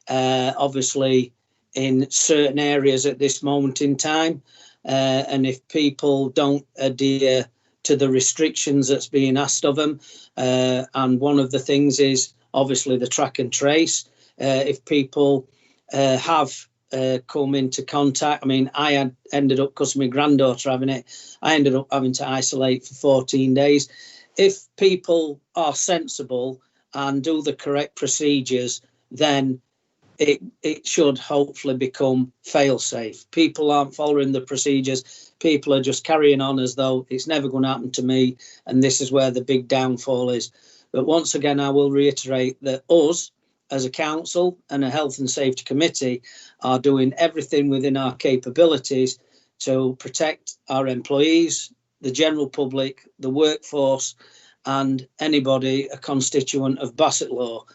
obviously in certain areas at this moment in time, and if people don't adhere to the restrictions that's being asked of them, and one of the things is obviously the track and trace. If people have come into contact, I mean, I ended up, because my granddaughter having it, I ended up having to isolate for 14 days. If people are sensible and do the correct procedures, then it should hopefully become fail-safe. People aren't following the procedures. People are just carrying on as though it's never going to happen to me, and this is where the big downfall is. But once again, I will reiterate that us, as a council and a health and safety committee, are doing everything within our capabilities to protect our employees, the general public, the workforce, and anybody a constituent of Bassetlaw.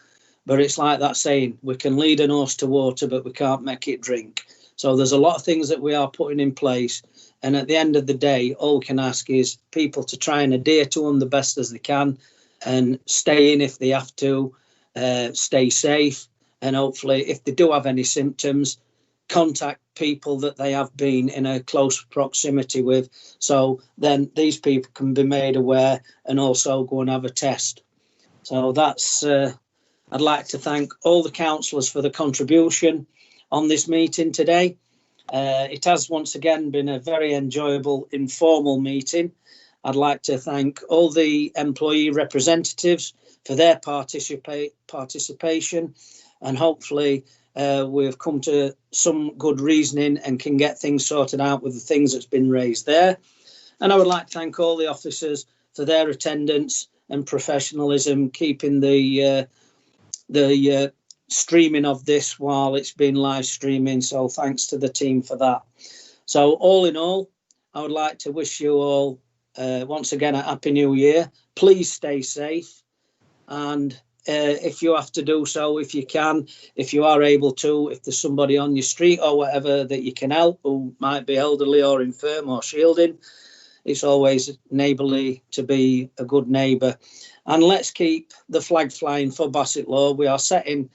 But it's like that saying, we can lead an horse to water, but we can't make it drink. So there's a lot of things that we are putting in place. And at the end of the day, all we can ask is people to try and adhere to them the best as they can, and stay in if they have to, stay safe. And hopefully, if they do have any symptoms, contact people that they have been in a close proximity with. So then these people can be made aware and also go and have a test. So that's, I'd like to thank all the councillors for the contribution on this meeting today. It has once again been a very enjoyable, informal meeting. I'd like to thank all the employee representatives for their participation, and hopefully we've come to some good reasoning and can get things sorted out with the things that's been raised there. And I would like to thank all the officers for their attendance and professionalism, keeping the streaming of this while it's been live streaming. So thanks to the team for that. So all in all, I would like to wish you all once again a happy new year. Please stay safe, and if you have to do so, if you can, if you are able to, if there's somebody on your street or whatever that you can help who might be elderly or infirm or shielding, it's always neighbourly to be a good neighbour. And let's keep the flag flying for Bassetlaw. We are setting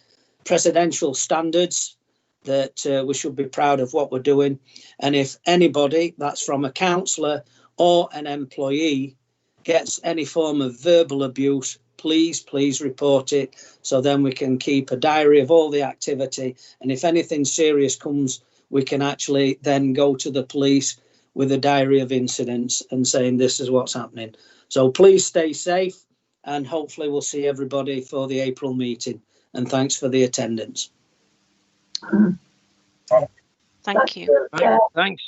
presidential standards that we should be proud of what we're doing. And if anybody that's from a councillor or an employee gets any form of verbal abuse, please report it, so then we can keep a diary of all the activity. And if anything serious comes, we can actually then go to the police with a diary of incidents and saying this is what's happening. So please stay safe, and hopefully we'll see everybody for the April meeting. And thanks for the attendance. Thank you. Thanks.